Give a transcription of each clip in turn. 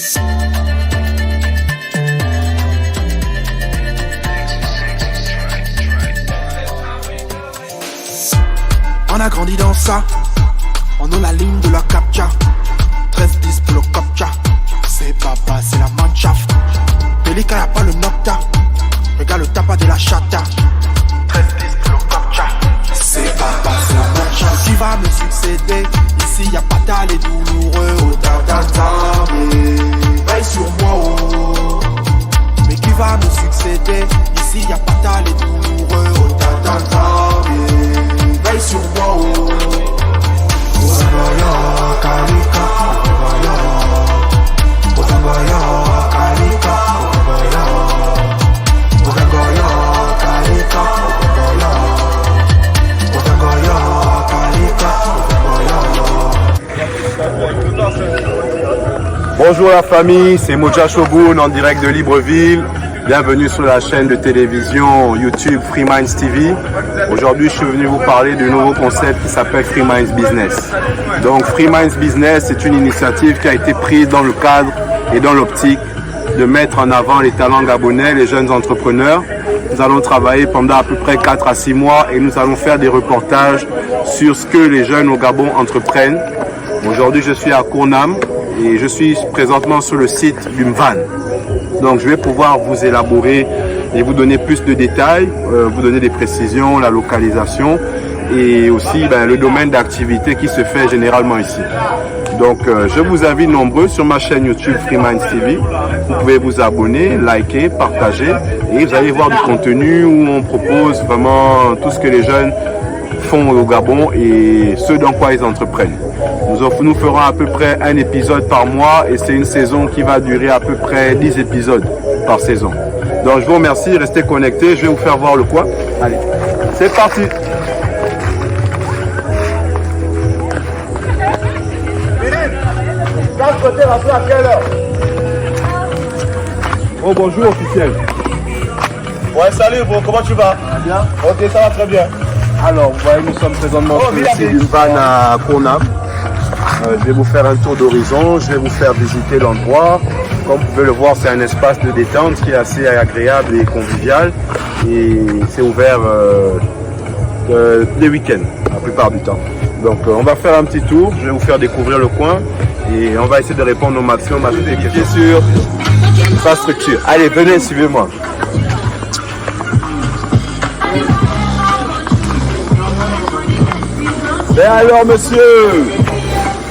On a grandi dans ça, on a la ligne de la captcha. 13-10 pour le captcha. C'est papa, c'est la manchaft. Pelika y'a pas le nocta. Regarde le tapas de la chata. 13-10 pour le captcha. C'est papa, c'est la manchaft. Qui va me succéder? Ici y'a pas d'aller douloureux. Oh ta mais veille sur moi oh. Mais qui va me succéder? Ici y'a pas d'aller douloureux. Oh ta mais veille sur moi oh. Bonjour la famille, c'est Moja Shogun en direct de Libreville. Bienvenue sur la chaîne de télévision YouTube Free Minds TV. Aujourd'hui, je suis venu vous parler du nouveau concept qui s'appelle Free Minds Business. Donc Free Minds Business, c'est une initiative qui a été prise dans le cadre et dans l'optique de mettre en avant les talents gabonais, les jeunes entrepreneurs. Nous allons travailler pendant à peu près 4 à 6 mois et nous allons faire des reportages sur ce que les jeunes au Gabon entreprennent. Aujourd'hui, je suis à Kournam et je suis présentement sur le site du Mvan. Donc je vais pouvoir vous élaborer et vous donner plus de détails, vous donner des précisions, la localisation et aussi le domaine d'activité qui se fait généralement ici. Donc je vous invite nombreux sur ma chaîne YouTube Free Minds TV. Vous pouvez vous abonner, liker, partager et vous allez voir du contenu où on propose vraiment tout ce que les jeunes font au Gabon et ce dans quoi ils entreprennent. Nous ferons à peu près un épisode par mois et c'est une saison qui va durer à peu près 10 épisodes par saison. Donc je vous remercie, restez connectés, je vais vous faire voir le coin. Allez, c'est parti. Oh bonjour officiel. Ouais salut bro, comment tu vas? Bien. Ok, ça va très bien. Alors vous voyez, nous sommes présentement sur le site du Mvan à Kournam. Je vais vous faire un tour d'horizon, je vais vous faire visiter l'endroit. Comme vous pouvez le voir, c'est un espace de détente qui est assez agréable et convivial. Et c'est ouvert les week-ends, la plupart du temps. Donc on va faire un petit tour, je vais vous faire découvrir le coin. Et on va essayer de répondre au maximum à toutes les questions sur l'infrastructure. Allez, venez, suivez-moi. Ben alors monsieur.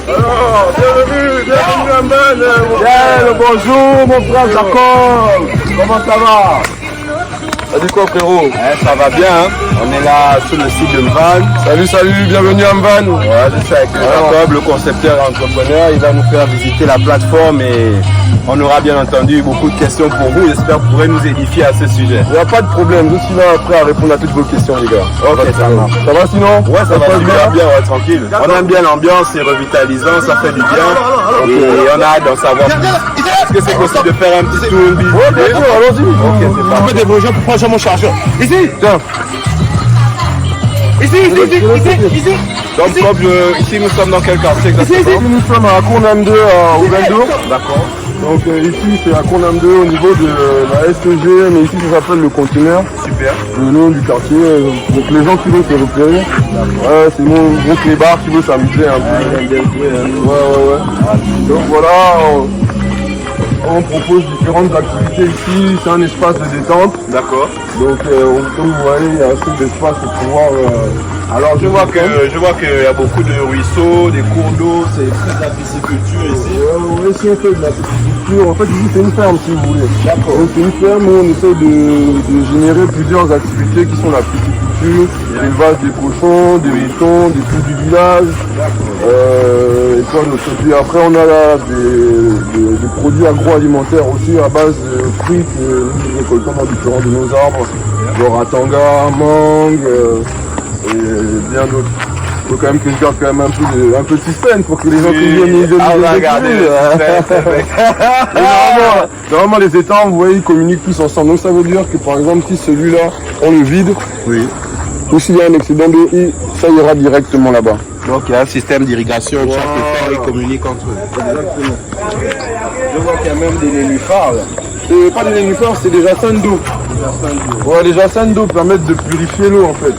Alors, bienvenue à Mvan. Bien, bonjour mon frère Jacob. Comment ça va? Ça dit quoi frérot? Ça va bien, hein? On est là sur le site de Mvan. Salut, bienvenue à Mvan. Ouais, je suis avec Jacob, le concepteur et entrepreneur. Il va nous faire visiter la plateforme et on aura bien entendu beaucoup de questions pour vous. J'espère que vous pourrez nous édifier à ce sujet. Il n'y a pas de problème, je suis là prêt à répondre à toutes vos questions les gars. Ok, ça marche. Ça va sinon? Ouais, ça va super bien, ouais, tranquille. On aime bien l'ambiance, c'est revitalisant, ça fait du bien. Et on a hâte d'en savoir plus. Est-ce que c'est possible de faire un petit tour? Ouais, bien sûr, allons-y. Ok, c'est parti. Je peux débrouiller pour prendre mon chargeur. Ici. Tiens. Ici. Donc ici nous sommes dans quel quartier exactement? Ici nous sommes à Kournam 2 au Vendour. D'accord. Donc ici c'est à Kournam 2 au niveau de la SEG, mais ici ça s'appelle le conteneur. Super. Le nom du quartier. Donc les gens qui veulent se repérer. Ouais, c'est mon clébard qui veut s'amuser un peu. Ouais. Donc voilà. On propose différentes activités ici, c'est un espace de détente. D'accord. Donc comme vous voyez, il y a assez d'espace pour pouvoir... Alors je vois qu'il y a beaucoup de ruisseaux, des cours d'eau, c'est très de la pisciculture ici. Oui, ici on fait de la pisciculture. En fait ici c'est une ferme si vous voulez. D'accord. Donc c'est une ferme où on essaie de générer plusieurs activités qui sont la pisciculture, l'élevage des cochons, des moutons, des poules du village. Et quoi d'autre? Et puis après on a là des produits agroalimentaires aussi à base de fruits que nous récoltons dans différents de nos arbres. Genre ratanga, mangue et bien d'autres. Il faut quand même que je garde quand même un peu de suspense pour que les gens qui viennent nous regarder. Normalement les étangs, vous voyez, ils communiquent tous ensemble. Donc ça veut dire que par exemple si celui-là on le vide, ou s'il y a un excédent d'eau, ça ira directement là-bas. Donc il y a un système d'irrigation de chaque étang. ils communiquent entre eux. Exactement. Je vois qu'il y a même des nénuphars là. Pas des nénuphars, c'est des jacinthes d'eau. Ouais, les jacinthes d'eau permettent de purifier l'eau en fait.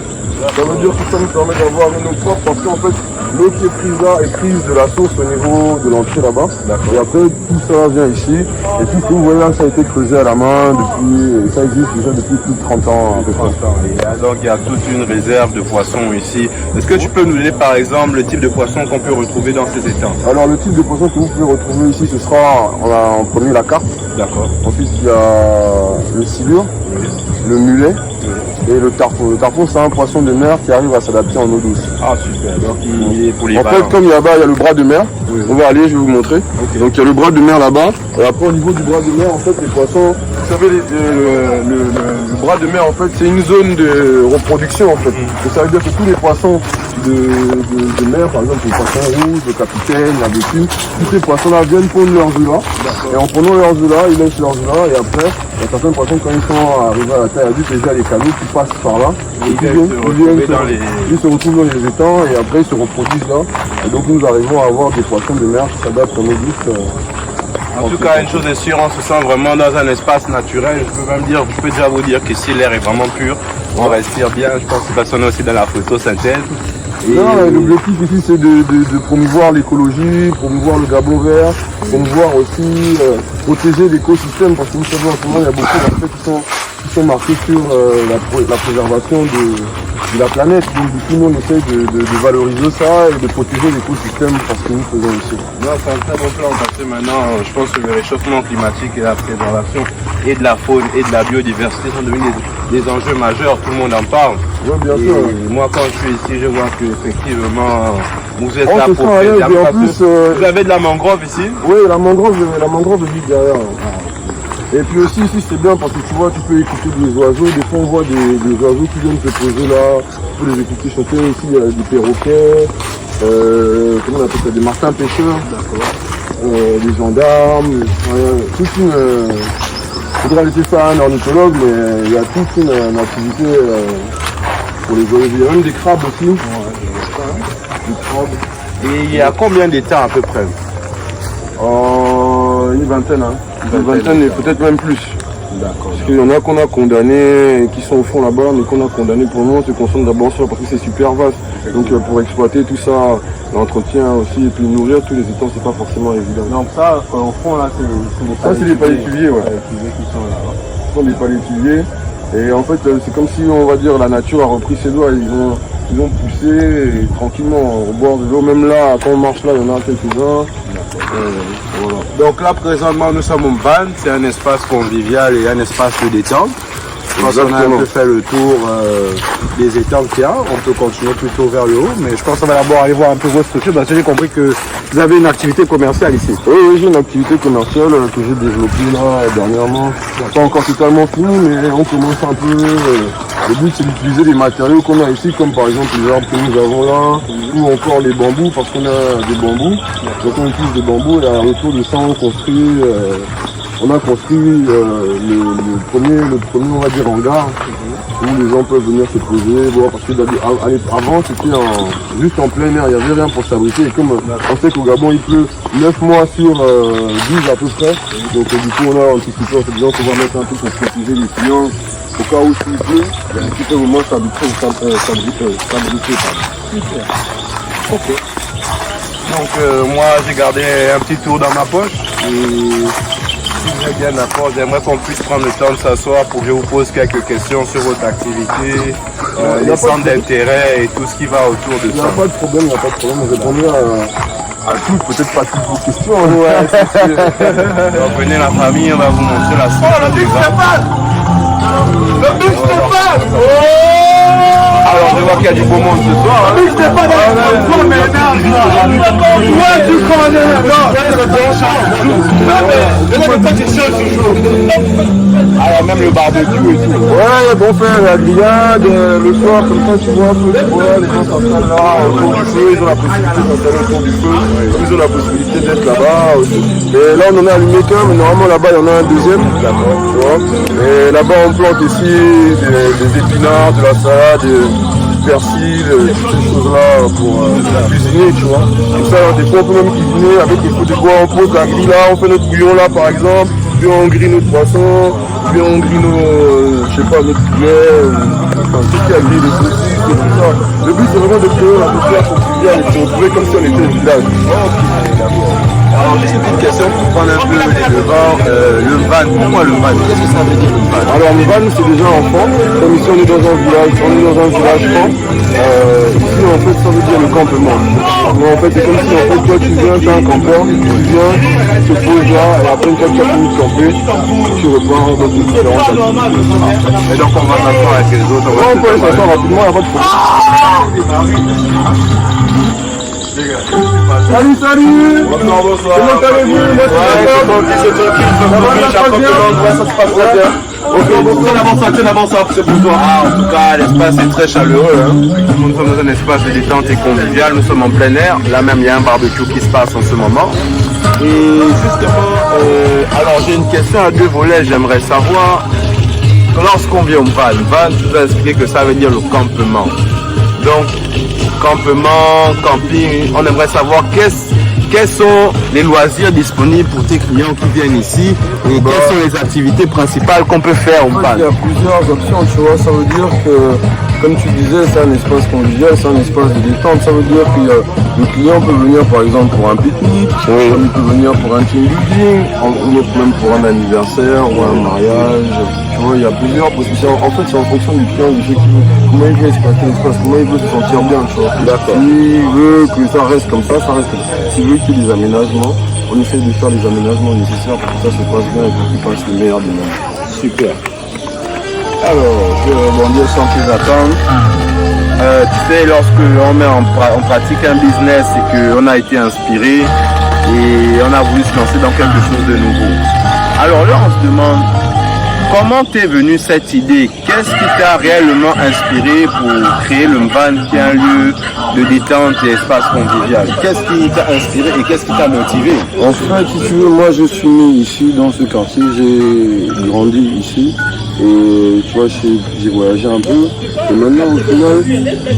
Ça veut dire que ça nous permet d'avoir une eau propre parce qu'en fait, l'eau qui est prise là est prise de la source au niveau de l'entrée là-bas. Et après, tout ça vient ici. Et tout ce que vous voyez là, ça a été creusé à la main depuis, ça existe déjà depuis plus de 30 ans à peu près. Donc il y a toute une réserve de poissons ici. Est-ce que tu peux nous donner par exemple le type de poisson qu'on peut retrouver dans ces étangs? Alors le type de poisson que vous pouvez retrouver ici, ce sera en premier la carpe. D'accord. Ensuite il y a le silure, le mulet et le tarpon. Le tarpon c'est un poisson de mer qui arrive à s'adapter en eau douce. Ah super, donc il est pour les En fait comme là-bas il y a le bras de mer, on va aller, je vais vous montrer. Okay. Donc il y a le bras de mer là-bas. Et après au niveau du bras de mer en fait les poissons, vous savez le bras de mer en fait c'est une zone de reproduction en fait. Et ça veut dire que tous les poissons de mer, par exemple les poissons rouges, le capitaine, la béquille, tous ces poissons là viennent pondre leurs œufs là. Et en prenant leurs œufs là, ils laissent leurs œufs là et après il y a certains poissons quand ils sont arrivés à la taille adulte, déjà les canaux qui passent par là. Ils se retrouvent dans les étangs et après ils se reproduisent là. Et donc nous arrivons à avoir des poissons de mer qui s'adaptent en eau douce. En tout cas, une chose est sûre, on se sent vraiment dans un espace naturel. Je peux déjà vous dire qu'ici l'air est vraiment pur. On respire bien. Je pense que parce qu'on est aussi dans la photosynthèse. L'objectif ici c'est de promouvoir l'écologie, promouvoir le Gabon vert, promouvoir aussi protéger l'écosystème parce que vous savez en ce moment il y a beaucoup d'aspects qui sont marqués sur la préservation de la planète. Donc du coup nous on essaie de valoriser ça et de protéger l'écosystème parce que nous faisons ici. C'est un très bon plan parce que maintenant je pense que le réchauffement climatique et la préservation et de la faune et de la biodiversité sont devenus des enjeux majeurs, tout le monde en parle. Oui, bien sûr. Moi quand je suis ici je vois qu'effectivement vous êtes là pour vous avez de la mangrove ici? Oui, la mangrove vit derrière. Et puis aussi ici c'est bien parce que tu vois tu peux écouter des oiseaux, des fois on voit des oiseaux qui viennent se poser là, tu peux les écouter chanter, ici il y a des perroquets, comment on appelle ça, des martins pêcheurs, des gendarmes, toute une... Il faudra laisser ça à un ornithologue mais il y a toute une activité pour les oiseaux, il y a même des crabes aussi. Des crabes. Et il y a combien d'étangs à peu près? Une vingtaine, Une vingtaine et peut-être même plus. D'accord. Parce qu'il y en a qu'on a condamnés et qui sont au fond là-bas, mais qu'on a condamnés pour le moment, se concentre d'abord sur parce que c'est super vaste. Donc pour exploiter tout ça, l'entretien aussi, et puis nourrir tous les étangs, c'est pas forcément évident. Donc ça, au fond là, c'est des palétuviers, ouais. Qui sont là. Ce sont des palétuviers. Et en fait, c'est comme si, on va dire, la nature a repris ses doigts. Ils ont poussé tranquillement au bord de l'eau. Même là, quand on marche là, il y en a quelques-uns. Voilà. Donc là, présentement, nous sommes au Ban. C'est un espace convivial et un espace de détente. Je pense qu'on a un peu fait le tour des étangs qu'il y a. On peut continuer plutôt vers le haut, mais je pense qu'on va d'abord aller voir un peu votre structure parce que j'ai compris que vous avez une activité commerciale ici. Oui, j'ai une activité commerciale que j'ai développée là dernièrement. Pas encore totalement fini, mais on commence un peu. Le but c'est d'utiliser les matériaux qu'on a ici, comme par exemple les arbres que nous avons là, ou encore les bambous, parce qu'on a des bambous. Donc on utilise des bambous et à retour de ça on a construit le premier on va dire hangar où les gens peuvent venir se poser, voir, parce que avant c'était juste en plein air, il n'y avait rien pour s'abriter et comme on sait qu'au Gabon il pleut 9 mois sur 10 à peu près, donc du coup on a anticipé en se disant qu'on va mettre un peu pour protéger les clients au cas où s'il pleut, ils peuvent au moins s'abriter. Super. Ok. Donc moi j'ai gardé un petit tour dans ma poche et si vous êtes bien d'accord, j'aimerais qu'on puisse prendre le temps de s'asseoir pour que je vous pose quelques questions sur votre activité, les centres d'intérêt et tout ce qui va autour de ça. Il n'y a pas de problème, on répondra à tout, peut-être pas toutes vos questions. Ouais, c'est sûr. Donc venez la famille, on va vous montrer la structure. Oh, le big Stéphane! Le big Stéphane! Alors je vois qu'il y a du beau monde ce soir. Le big Stéphane, toi m'énerve là! Ouais, tu connais! Alors même le barbecue et tout. Ouais, bon faire la grillade, le soir comme ça tu vois, les gens s'installent là autour du feu, ils ont la possibilité de s'installer autour du feu, ils ont la possibilité d'être là-bas. Et là on en a allumé qu'un, mais normalement là-bas il y en a un deuxième, d'accord, tu vois. Et là-bas on plante ici des épinards, de la salade, persil, toutes ces choses-là pour cuisiner, tu vois. Et ça, des fois, on peut même cuisiner avec des feux de bois, on pose la grille là, on fait notre bouillon là, par exemple, puis on grille notre poisson, puis on grille nos, je sais pas, notre poulet, enfin, tout ce qui a grillé des saucisses, et tout ça. Le but, c'est vraiment de créer l'atmosphère conviviale et de se retrouver comme si on était au village. Alors, juste une petite question pour prendre un peu les devants. Le van, pourquoi le van? Qu'est-ce que ça veut dire le van? Alors le van c'est déjà enfant, comme ici on est dans un village, franc. Ici en fait ça veut dire le campement. Mais en fait c'est comme si en fait toi tu viens, tu as un campeur, tu viens, tu te poses là et après une 4 minutes campé, tu repars dans une différente activité. Et donc on va s'asseoir avec les autres. On peut s'asseoir rapidement, il n'y a pas de problème. Salut, salut! Bonsoir, bonsoir. Comment allez-vous? Ça se passe très bien. On avance, c'est pour toi. En tout cas, l'espace est très chaleureux. Hein. Nous sommes dans un espace de détente et convivial. Nous sommes en plein air. Là même, il y a un barbecue qui se passe en ce moment. Et justement, alors j'ai une question à deux volets. J'aimerais savoir, lorsqu'on vient au van, tu vas expliquer que ça veut dire le campement. Donc, campement, camping, on aimerait savoir quels sont les loisirs disponibles pour tes clients qui viennent ici et quelles sont les activités principales qu'on peut faire au van. Il y a plusieurs options, tu vois, ça veut dire que, comme tu disais, c'est un espace convivial, c'est un espace de détente, ça veut dire que le client peut venir par exemple pour un pique-nique, il peut venir pour un team building, ou même pour un anniversaire ou un mariage, tu vois, il y a plusieurs possibilités. En fait, c'est en fonction du client, du fait comment il veut exploiter l'espace, comment il veut se sentir bien, tu vois. S'il veut que ça reste comme ça, ça reste comme ça. S'il veut qu'il y ait des aménagements, on essaie de faire les aménagements nécessaires pour que ça se passe bien et pour qu'il passe le meilleur des mondes. Super. Alors, je vais rebondir sans plus attendre. Tu sais, lorsque on pratique un business et qu'on a été inspiré et on a voulu se lancer dans quelque chose de nouveau. Alors là, on se demande, comment t'es venue cette idée? Qu'est-ce qui t'a réellement inspiré pour créer le van qui est un lieu de détente et espace convivial? Qu'est-ce qui t'a inspiré et qu'est-ce qui t'a motivé? En fait, si tu veux, moi je suis né ici dans ce quartier, j'ai grandi ici et tu vois, j'ai voyagé un peu. Et maintenant, au final,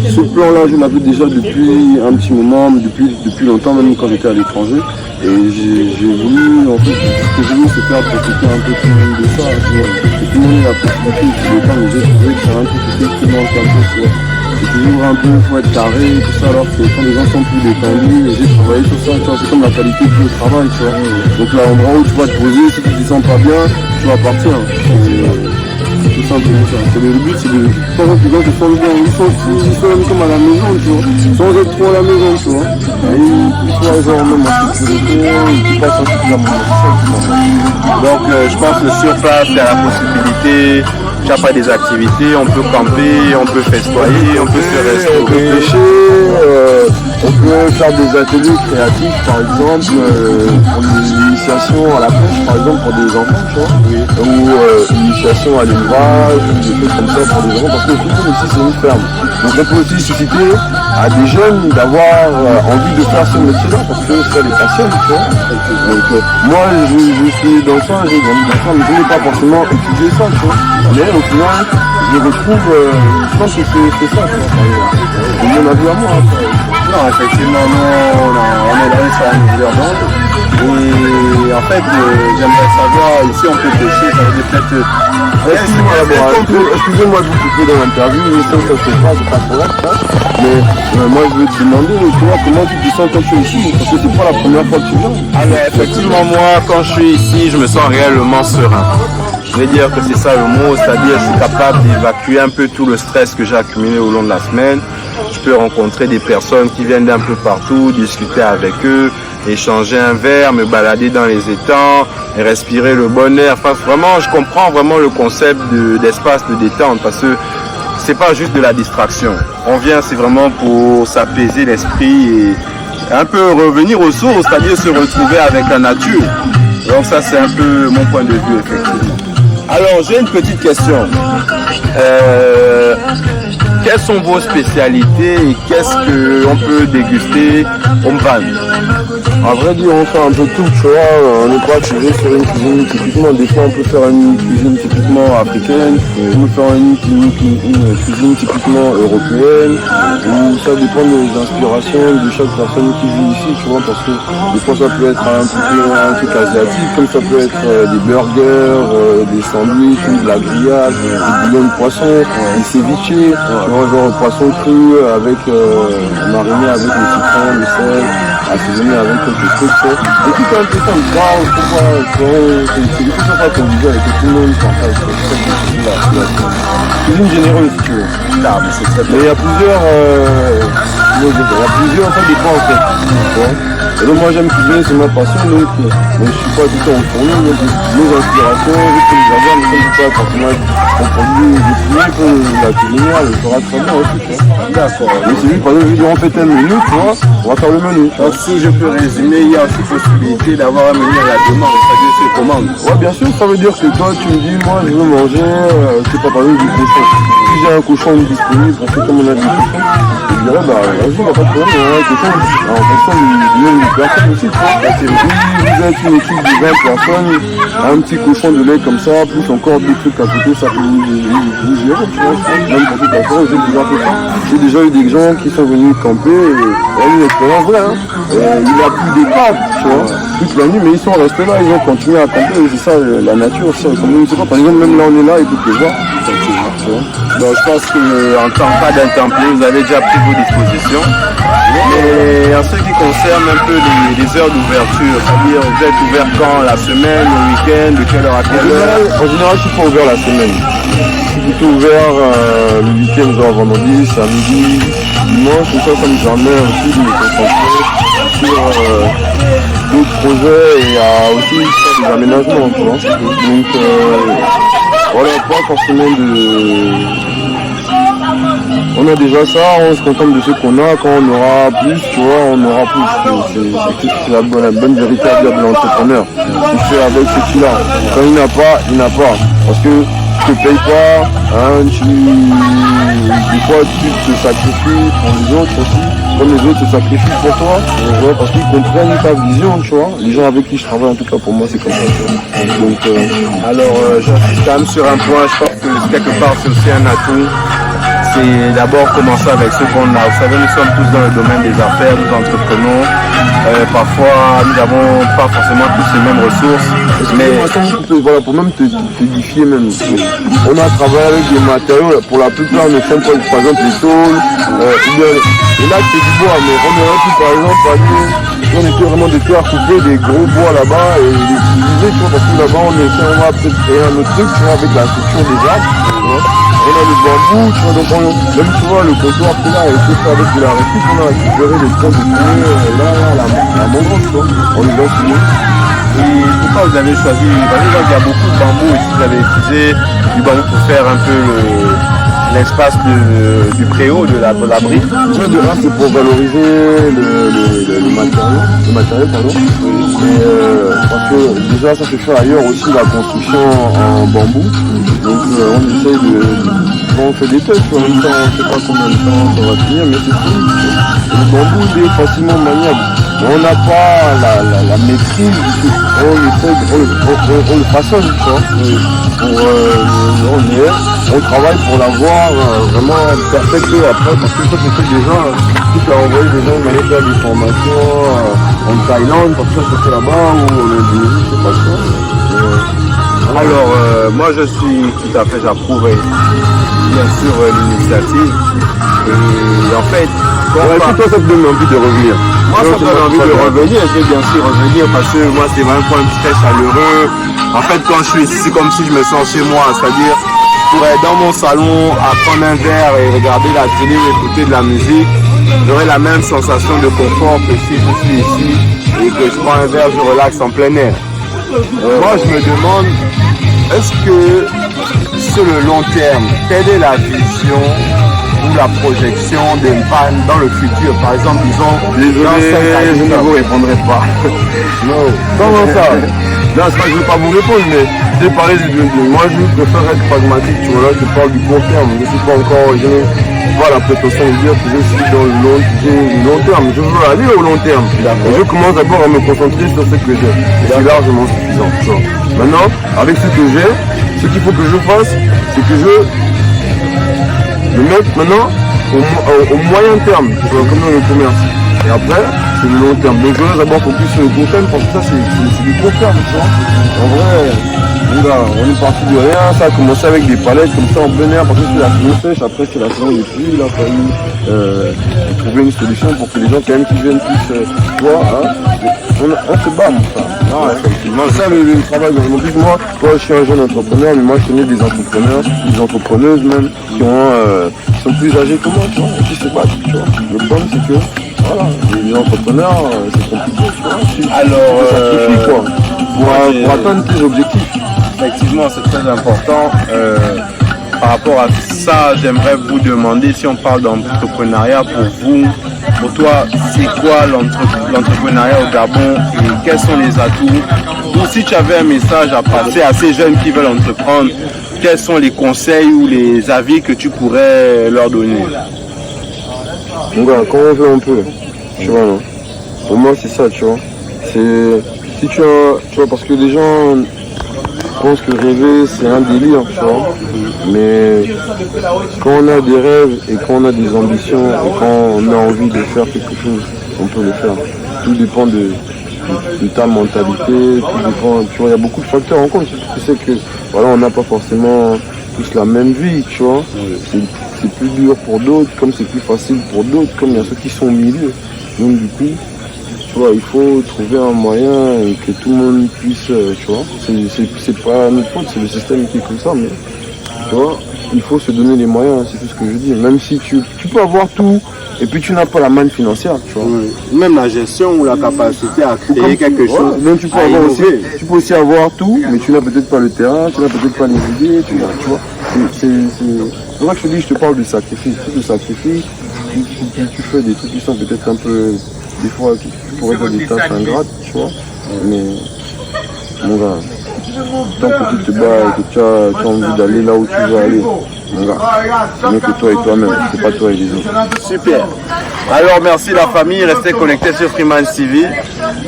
ce plan-là, je l'avais déjà depuis un petit moment, depuis longtemps, même quand j'étais à l'étranger. Et j'ai voulu, en fait, ce que j'ai voulu, c'est faire profiter un peu tout le monde de ça. Tu vois. Et tout le monde a la possibilité, tout le temps, mais j'ai trouvé que c'est un truc qui manque un peu, tu vois. C'est toujours un peu, il faut être carré, tout ça, alors que quand les gens sont plus détendus, et j'ai travaillé sur ça, tu vois, c'est comme la qualité du travail, tu vois. Donc là, l'endroit où tu vas te poser, si tu te sens pas bien, tu vas partir. C'est tout simplement ça. Le but, c'est de faire que les gens se sentent bien. Ils sont même comme à la maison, tu vois. Sans être trop à la maison, tu vois. Et ils soient genre même en sécurité, ils passent suffisamment de. Donc je pense que sur place, il y a la possibilité, tu as pas des activités, on peut camper, on peut festoyer, on peut se restaurer. On peut pêcher, on peut faire des ateliers créatifs, par exemple, pour l'initiation à la pêche, par exemple, pour des enfants, tu vois. Ou initiation à l'élevage, des choses comme ça pour des enfants, parce que le futur aussi c'est une ferme. Donc on peut aussi susciter à des jeunes d'avoir envie de faire ce métier-là, parce que ça les passionne, tu vois. Donc moi je suis dans ça, j'ai grandi dans ça, mais je n'ai pas forcément étudié ça, tu vois. Mais au final, je retrouve, je pense que c'est ça, tu vois. C'est mon avis à moi. Non, effectivement, nous, on est là sur un univers d'onde. Et en fait, j'aimerais savoir, ici on peut pêcher, ça veut dire peut-être... Excusez-moi de vous couper dans l'interview, je sais que ça se passe, c'est pas pour ça. Mais moi je veux te demander, tu vois, comment tu te sens quand tu es ici? Parce que c'est pas la première fois que tu viens. Alors effectivement, moi, quand je suis ici, je me sens réellement serein. Je vais dire que c'est ça le mot, c'est-à-dire je suis capable d'évacuer un peu tout le stress que j'ai accumulé au long de la semaine. Je peux rencontrer des personnes qui viennent d'un peu partout, discuter avec eux, échanger un verre, me balader dans les étangs, et respirer le bon air. Enfin, vraiment, je comprends vraiment le concept d'espace de détente parce que c'est pas juste de la distraction. On vient, c'est vraiment pour s'apaiser l'esprit et un peu revenir aux sources, c'est-à-dire se retrouver avec la nature. Donc ça, c'est un peu mon point de vue, effectivement. Alors, j'ai une petite question. quelles sont vos spécialités et qu'est-ce qu'on peut déguster au Mvan? À vrai dire, on fait un peu tout, tu vois. On n'est pas tiré sur une cuisine typiquement. Des fois, on peut faire une cuisine typiquement africaine, on peut faire une cuisine typiquement européenne. Ou ça dépend des inspirations de chaque personne qui vit ici, tu vois. Parce que des fois, ça peut être un truc asiatique, comme ça peut être des burgers, des sandwichs, de la grillade, des bouillons de poisson, des ceviches, tu vois, genre poisson cru avec mariné avec le citron, le sel, assaisonné avec quelques trucs, tu vois. Et tout un peu comme ça, c'est des choses comme ça qu'on disait avec tout le monde partage. Cuisine généreuse, si tu veux. Mais il y a plusieurs, ça dépend en fait, tu vois. Et donc moi j'aime cuisiner, c'est ma passion, donc mais je suis pas du tout en fourni, donc mes inspirations, vu que les jardins ne sont pas forcément en produit défini que la cuisinière le fera très bien aussi, tu vois. D'accord. Mais c'est juste, par exemple, je dis on fait tel menu, tu vois, on va faire le menu. Donc si je peux résumer, il y a aussi possibilité d'avoir un menu à la demande, c'est-à-dire sur commande. Ouais, bien sûr, ça veut dire que toi tu me dis, moi je veux manger, je sais pas, par exemple du cochon. Si j'ai un cochon disponible, parce que comme on a dit cochon, je dirais, bah vas-y, pas de problème, il y a un cochon en fonction du nombre de personnes aussi, tu vois. Si vous êtes une équipe de 20 personnes, un petit cochon de lait comme ça, plus encore des trucs à côté, ça peut vous gérer, tu vois. Même pour toute la chose, j'ai déjà eu des gens qui sont venus camper et une expérience vraie, hein. Il a plu des pâtes, tu vois, toute la nuit, mais ils sont restés là, ils ont continué à camper, et c'est ça, la nature aussi, comme je sais pas, par exemple, même là on est là, et tout les voir. Donc je pense qu'en tant que d'intempéries, vous avez déjà pris vos dispositions. Mais en ce qui concerne un peu les heures d'ouverture, c'est-à-dire vous êtes ouvert quand, la semaine, le week-end, de quelle heure à quelle heure? En général, je suis pas ouvert la semaine. Je suis plutôt ouvert le week-end, genre vendredi, samedi, dimanche, et ça me permet aussi de me concentrer sur d'autres projets et à aussi faire des aménagements, tu vois. Donc voilà, pas forcément de... On a déjà ça, on se contente de ce qu'on a, quand on aura plus, tu vois, on aura plus. C'est la bonne vérité à dire de l'entrepreneur. Tu fais avec ce qu'il a. Quand il n'a pas, il n'a pas. Parce que tu te payes pas, hein, des fois tu te sacrifies pour les autres aussi, comme les autres se sacrifient pour toi, tu vois, parce qu'ils comprennent ta vision, tu vois. Les gens avec qui je travaille, en tout cas pour moi, c'est comme ça. Donc, alors, j'insiste quand même sur un point, je pense que quelque part c'est aussi un atout. C'est d'abord commencer avec ce qu'on a. Vous savez, nous sommes tous dans le domaine des affaires, nous entreprenons. Parfois, nous n'avons pas forcément tous les mêmes ressources. Mais voilà, pour même te édifier même. On a travaillé avec des matériaux, pour la plupart ne sont pas, par exemple, les tôles. Et là, c'est du bois, mais on aurait pu, par exemple, on était vraiment des terres coupées, des gros bois là-bas, et les utiliser, tu vois, parce que là-bas, on va peut-être créer un autre truc, tu vois, avec la structure des arbres, tu vois. On a le bambou, tu vois, donc même tu vois, le comptoir qui est là, et tout ça avec de la récup, on a récupéré les troncs de fumée, là, la mangrove, tu vois, on les a fumés. Et pourquoi vous avez choisi, par exemple, il y a beaucoup de bambou et si vous avez utilisé du bambou pour faire un peu l'espace du préau, de l'abri? De là, c'est pour valoriser le matériau, pardon. Et, parce que déjà, ça se fait ailleurs aussi, la construction en bambou. Donc, on essaie on fait des tests, en même temps, on ne sait pas combien de temps ça va tenir, mais c'est tout. Le bambou, il est facilement maniable. Mais on n'a pas la maîtrise du truc. On le façonne, tu vois. On travaille pour l'avoir vraiment perfecté après, parce que ça, c'est des gens qui t'ont envoyé des gens qui allaient faire des formations en Thaïlande, parce que ça se fait là-bas, ou en Indonésie, je sais pas quoi. Alors, moi je suis tout à fait, j'approuve bien sûr l'initiative. Et en fait, toi ça te donne envie de revenir? Moi ça me donne envie de revenir, je vais bien sûr revenir parce que moi c'est vraiment un petit très chaleureux. En fait quand je suis ici c'est comme si je me sens chez moi, c'est-à-dire je pourrais être dans mon salon à prendre un verre et regarder la télé ou écouter de la musique. J'aurais la même sensation de confort que si je suis ici et que je prends un verre, je relaxe en plein air. Moi je me demande, est-ce que sur le long terme, quelle est la vision ou la projection des Mvan dans le futur? Par exemple, disons, je ne vous répondrai pas. Non, comment ça? Non, c'est pas que je ne veux pas vous répondre, mais j'ai parlé moi je préfère être pragmatique, tu vois, là je parle du court terme, je ne suis pas encore, pas la prétention de dire que je suis dans le long terme. Je veux aller au long terme. Je commence d'abord à me concentrer sur ce que j'ai. C'est largement suffisant. Tu vois. Maintenant, avec ce que j'ai, ce qu'il faut que je fasse, c'est que je le mette maintenant au moyen terme, tu vois, comme dans le commerce. Et après, c'est le long terme. Donc je veux d'abord focus sur le court terme parce que ça, c'est du court terme, tu vois. En vrai, on est parti de rien, ça a commencé avec des palettes comme ça en plein air, parce que c'est la saison sèche, après c'est la saison des pluies, il a fallu trouver une solution pour que les gens quand même qui viennent puissent, tu vois, hein, on se bat, mon frère. Ah, effectivement, c'est ça le travail. En plus, moi, je suis un jeune entrepreneur, mais moi je connais des entrepreneurs, des entrepreneuses même, qui sont plus âgés que moi, tu vois, et qui se battent, tu vois. Le problème c'est que, voilà, les entrepreneurs, c'est compliqué, tu vois. Alors, tu sacrifies, quoi, pour atteindre tes objectifs. Effectivement, c'est très important. Par rapport à ça, j'aimerais vous demander, si on parle d'entrepreneuriat, pour toi, c'est quoi l'entrepreneuriat au Gabon et quels sont les atouts? Ou si tu avais un message à passer à ces jeunes qui veulent entreprendre, quels sont les conseils ou les avis que tu pourrais leur donner? Donc, quand on veut un peu, tu vois, non? Pour moi, c'est ça, tu vois. C'est, si tu vois, parce que les gens pensent que rêver, c'est un délire, tu vois. Mais quand on a des rêves et quand on a des ambitions et quand on a envie de faire quelque chose, on peut le faire. Tout dépend de ta mentalité, tout dépend, tu vois, il y a beaucoup de facteurs en compte. Tu sais que, voilà, on n'a pas forcément tous la même vie, tu vois. C'est plus dur pour d'autres, comme c'est plus facile pour d'autres, comme il y a ceux qui sont au milieu. Donc du coup, tu vois, il faut trouver un moyen et que tout le monde puisse, tu vois, c'est pas notre faute, c'est le système qui est comme ça, mais tu vois, il faut se donner les moyens, c'est tout ce que je dis. Même si tu peux avoir tout et puis tu n'as pas la manne financière, tu vois. Oui. Même la gestion ou la capacité à créer quelque chose. Donc tu peux avoir aussi, tu peux aussi avoir tout, mais tu n'as peut-être pas le terrain, tu n'as peut-être pas les idées, tu vois. C'est pour ça que je te dis, je te parle de sacrifice. Si tu sacrifies, tu fais des trucs qui sont peut-être un peu, des fois, tu pourrais faire des tâches ingrates, tu vois. Mais, mon gars, tant que tu te bats et que tu as envie d'aller là où tu veux aller, mon gars, c'est mieux que toi et toi-même, c'est pas toi et les autres. Super. Alors merci la famille, restez connectés sur Freeminds TV.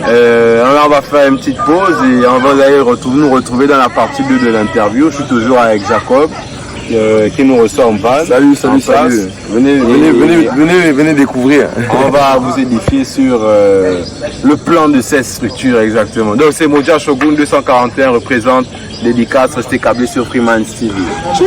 On va faire une petite pause et on va d'ailleurs nous retrouver dans la partie 2 de l'interview. Je suis toujours avec Jacob qui nous reçoit en van. Salut. Venez découvrir. On va vous édifier sur le plan de cette structure exactement. Donc c'est Moja Shogun 241 représente dédicace, restez câblés sur Freeminds TV. Tchou.